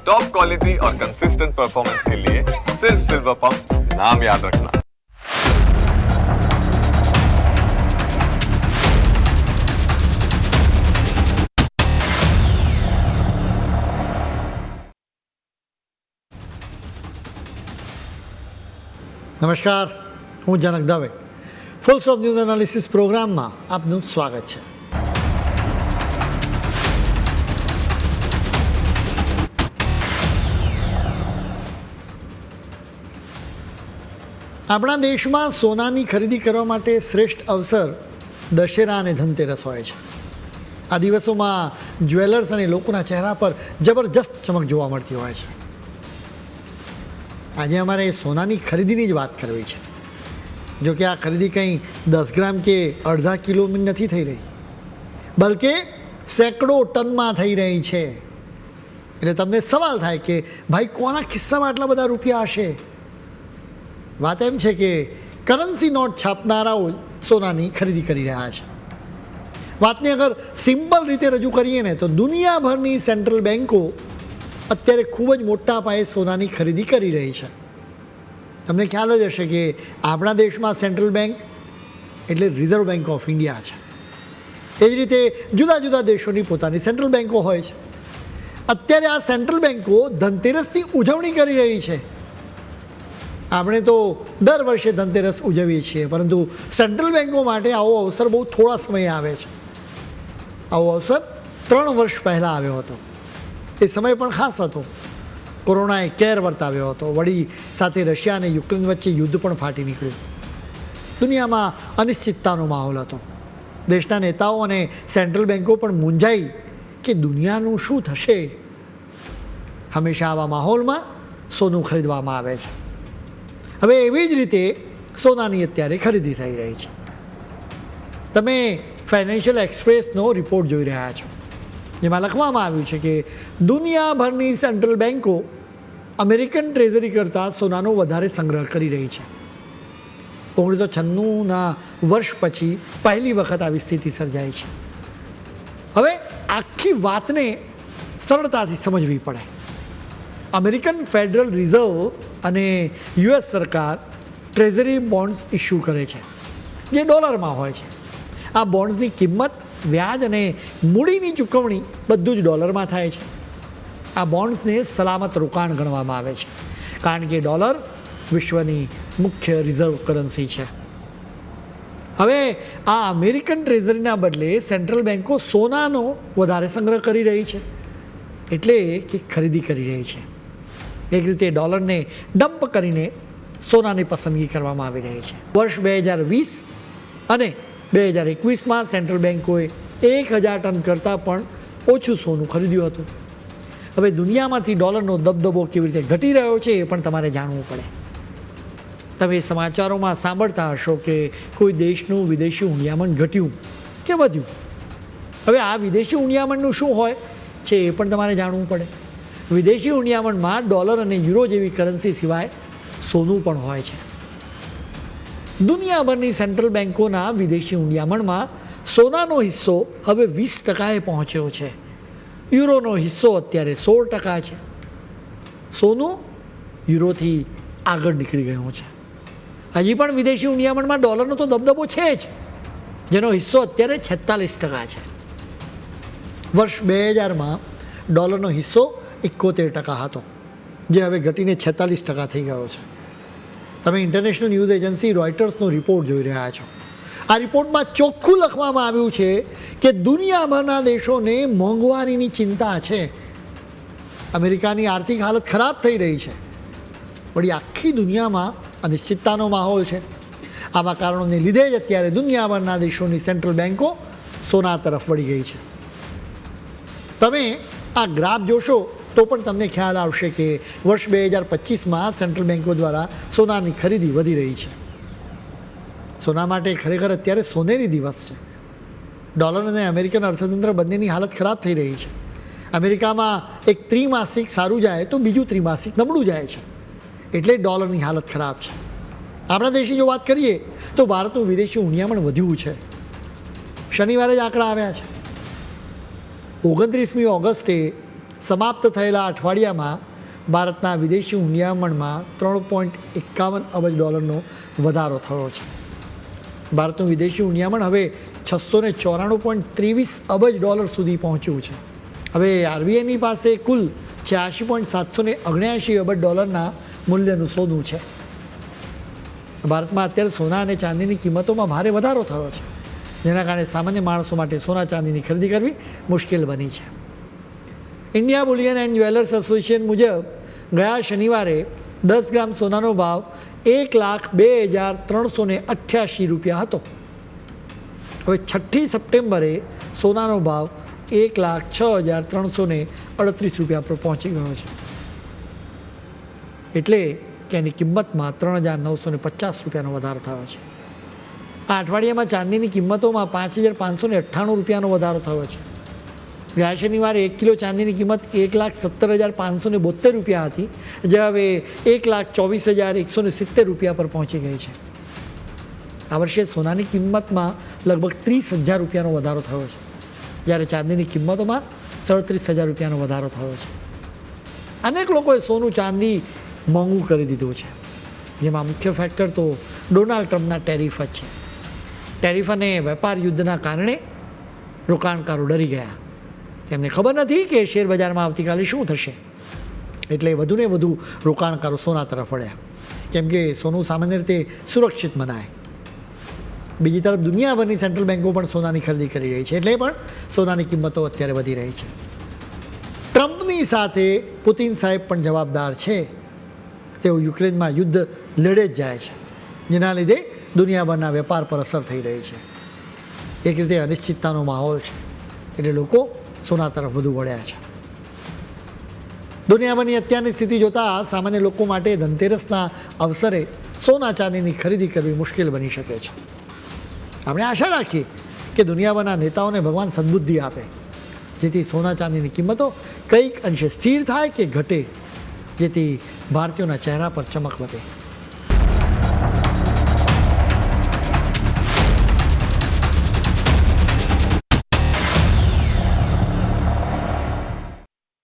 Top quality और consistent performance के लिए सिर्फ सिल्वर पंप नाम याद रखना। નમસ્કાર, હું Janak Dave. Full stop news analysis પ્રોગ્રામમાં આપનું સ્વાગત છે. આપણા દેશમાં સોનાની ખરીદી કરવા માટે શ્રેષ્ઠ અવસર દશેરા અને ધનતેરસ હોય છે. આ દિવસોમાં જ્વેલર્સ અને લોકોના ચહેરા પર જબરજસ્ત ચમક જોવા મળતી હોય છે. આજે અમારે સોનાની ખરીદીની જ વાત કરવી છે. જો કે આ ખરીદી કંઈ 10 ગ્રામ કે અડધા કિલોની નથી થઈ રહી, બલકે સેંકડો ટનમાં થઈ રહી છે. એટલે તમને સવાલ થાય કે ભાઈ, કોના ખિસ્સામાં આટલા બધા રૂપિયા હશે? વાત એમ છે કે કરન્સી નોટ છાપનારાઓ સોનાની ખરીદી કરી રહ્યા છે. વાતને અગર સિમ્પલ રીતે રજૂ કરીએ ને તો દુનિયાભરની સેન્ટ્રલ બેન્કો અત્યારે ખૂબ જ મોટા પાયે સોનાની ખરીદી કરી રહી છે. તમને ખ્યાલ જ હશે કે આપણા દેશમાં સેન્ટ્રલ બેન્ક એટલે રિઝર્વ બેન્ક ઓફ ઇન્ડિયા છે. એ જ રીતે જુદા જુદા દેશોની પોતાની સેન્ટ્રલ બેન્કો હોય છે. અત્યારે આ સેન્ટ્રલ બેન્કો ધનતેરસની ઉજવણી કરી રહી છે. આપણે તો દર વર્ષે ધનતેરસ ઉજવીએ છીએ, પરંતુ સેન્ટ્રલ બેન્કો માટે આવો અવસર બહુ થોડા સમયે આવે છે. આવો અવસર 3 વર્ષ પહેલાં આવ્યો હતો. એ સમય પણ ખાસ હતો. કોરોનાએ કેર વર્તાવ્યો હતો. વળી સાથે રશિયા અને યુક્રેન વચ્ચે યુદ્ધ પણ ફાટી નીકળ્યું. દુનિયામાં અનિશ્ચિતતાનો માહોલ હતો. દેશના નેતાઓ અને સેન્ટ્રલ બેન્કો પણ મૂંઝાઈ કે દુનિયાનું શું થશે. હંમેશા આવા માહોલમાં સોનું ખરીદવામાં આવે છે. હવે એવી જ રીતે સોનાની અત્યારે ખરીદી થઈ રહી છે. તમે ફાઇનાન્શિયલ એક્સપ્રેસનો રિપોર્ટ જોઈ રહ્યા છો, જેમાં લખવામાં આવ્યું છે કે દુનિયાભરની સેન્ટ્રલ બેન્કો અમેરિકન ટ્રેઝરી કરતાં સોનાનો વધારે સંગ્રહ કરી રહી છે. 1996ના વર્ષ પછી પહેલી વખત આવી સ્થિતિ સર્જાઈ છે. હવે આખી વાતને સરળતાથી સમજવી પડે. અમેરિકન ફેડરલ રિઝર્વ અને યુએસ સરકાર ટ્રેઝરી બોન્ડ્સ ઇસ્યુ કરે છે, જે ડોલરમાં હોય છે. આ બોન્ડ્સની કિંમત, વ્યાજ અને મૂડીની ચૂકવણી બધું જ ડોલરમાં થાય છે. આ બોન્ડ્સને સલામત રોકાણ ગણવામાં આવે છે, કારણ કે ડોલર વિશ્વની મુખ્ય રિઝર્વ કરન્સી છે. હવે આ અમેરિકન ટ્રેઝરીના બદલે સેન્ટ્રલ બેન્કો સોનાનો વધારે સંગ્રહ કરી રહી છે, એટલે કે ખરીદી કરી રહી છે. એક રીતે ડોલરને ડમ્પ કરીને સોનાની પસંદગી કરવામાં આવી રહી છે. વર્ષ 2020 અને 2021માં સેન્ટ્રલ બેન્કોએ 1000 ટન કરતાં પણ ઓછું સોનું ખરીદ્યું હતું. હવે દુનિયામાંથી ડોલરનો દબદબો કેવી રીતે ઘટી રહ્યો છે એ પણ તમારે જાણવું પડે. તમે સમાચારોમાં સાંભળતા હશો કે કોઈ દેશનું વિદેશી હુંડિયામણ ઘટ્યું કે વધ્યું. હવે આ વિદેશી હુંડિયામણનું શું હોય છે એ પણ તમારે જાણવું પડે. વિદેશી હુંડિયામણમાં ડોલર અને યુરો જેવી કરન્સી સિવાય સોનું પણ હોય છે. દુનિયાભરની સેન્ટ્રલ બેન્કોના વિદેશી હુંડિયામણમાં સોનાનો હિસ્સો હવે 20%એ પહોંચ્યો છે. યુરોનો હિસ્સો અત્યારે 16% છે. સોનું યુરોથી આગળ નીકળી ગયું છે. હજી પણ વિદેશી હુંડિયામણમાં ડોલરનો તો દબદબો છે જ, જેનો હિસ્સો અત્યારે 46% છે. વર્ષ 2000માં ડોલરનો હિસ્સો 71% હતો, જે હવે ઘટીને 46% થઈ ગયો છે. તમે ઇન્ટરનેશનલ ન્યૂઝ એજન્સી રોયટર્સનો રિપોર્ટ જોઈ રહ્યા છો. આ રિપોર્ટમાં ચોખ્ખું લખવામાં આવ્યું છે કે દુનિયાભરના દેશોને મોંઘવારીની ચિંતા છે. અમેરિકાની આર્થિક હાલત ખરાબ થઈ રહી છે. વળી આખી દુનિયામાં અનિશ્ચિતતાનો માહોલ છે. આવા કારણોને લીધે જ અત્યારે દુનિયાભરના દેશોની સેન્ટ્રલ બેન્કો સોના તરફ વળી ગઈ છે. તમે આ ગ્રાફ જોશો તો પણ તમને ખ્યાલ આવશે કે વર્ષ 2025માં સેન્ટ્રલ બેન્કો દ્વારા સોનાની ખરીદી વધી રહી છે. સોના માટે ખરેખર અત્યારે સોનેરી દિવસ છે. ડોલર અને અમેરિકન અર્થતંત્ર બંનેની હાલત ખરાબ થઈ રહી છે. અમેરિકામાં એક ત્રિમાસિક સારું જાય તો બીજું ત્રિમાસિક નબળું જાય છે, એટલે ડોલરની હાલત ખરાબ છે. આપણા દેશની જો વાત કરીએ તો ભારતનું વિદેશી હુંડિયામણ વધ્યું છે. શનિવારે જ આંકડા આવ્યા છે. 29મી ઓગસ્ટે સમાપ્ત થયેલા અઠવાડિયામાં ભારતના વિદેશી હુંડિયામણમાં $3.51 અબજ વધારો થયો છે. ભારતનું વિદેશી હુંડિયામણ હવે $694.23 અબજ સુધી પહોંચ્યું છે. હવે આરબીઆઈની પાસે કુલ $86.779 અબજ મૂલ્યનું સોનું છે. ભારતમાં અત્યારે સોના અને ચાંદીની કિંમતોમાં ભારે વધારો થયો છે, જેના કારણે સામાન્ય માણસો માટે સોના ચાંદીની ખરીદી કરવી મુશ્કેલ બની છે. India Boolean and jewellers association મુજબ ગયા શનિવારે 10 ગ્રામ સોનાનો ભાવ $1,02,388 હતો. હવે 6 સપ્ટેમ્બરે સોનાનો ભાવ $1,06,338 પર પહોંચી ગયો છે. એટલે કે એની કિંમતમાં $3,950 વધારો થયો છે. આ અઠવાડિયામાં ચાંદીની કિંમતોમાં $5,598 વધારો થયો છે. ગયા શનિવારે 1 કિલો ચાંદીની કિંમત $1,17,572 હતી, જે હવે $1,24,170 પર પહોંચી ગઈ છે. આ વર્ષે સોનાની કિંમતમાં લગભગ $30,000 વધારો થયો છે, જ્યારે ચાંદીની કિંમતોમાં $37,000 વધારો થયો છે. અનેક લોકોએ સોનું ચાંદી મોંઘું કરી દીધું છે, જેમાં મુખ્ય ફેક્ટર તો ડોનાલ્ડ ટ્રમ્પના ટેરિફ જ છે. ટેરિફ અને વેપાર યુદ્ધના કારણે રોકાણકારો ડરી ગયા. તેમને ખબર નથી કે શેર બજારમાં આવતીકાલે શું થશે, એટલે વધુને વધુ રોકાણકારો સોના તરફ વળ્યા, કેમ કે સોનું સામાન્ય રીતે સુરક્ષિત મનાય. બીજી તરફ દુનિયાભરની સેન્ટ્રલ બેન્કો પણ સોનાની ખરીદી કરી રહી છે, એટલે પણ સોનાની કિંમતો અત્યારે વધી રહી છે. ટ્રમ્પની સાથે પુતિન સાહેબ પણ જવાબદાર છે. તેઓ યુક્રેનમાં યુદ્ધ લડે જ જાય છે, જેના લીધે દુનિયાભરના વેપાર પર અસર થઈ રહી છે. એક રીતે અનિશ્ચિતતાનો માહોલ છે, એટલે લોકો સોના તરફ વધુ વળ્યા છે. દુનિયાભરની અત્યારની સ્થિતિ જોતાં સામાન્ય લોકો માટે ધનતેરસના અવસરે સોના ચાંદીની ખરીદી કરવી મુશ્કેલ બની શકે છે. આપણે આશા રાખીએ કે દુનિયાભરના નેતાઓને ભગવાન સદબુદ્ધિ આપે, જેથી સોના ચાંદીની કિંમતો કંઈક અંશે સ્થિર થાય કે ઘટે, જેથી ભારતીયોના ચહેરા પર ચમક વધે.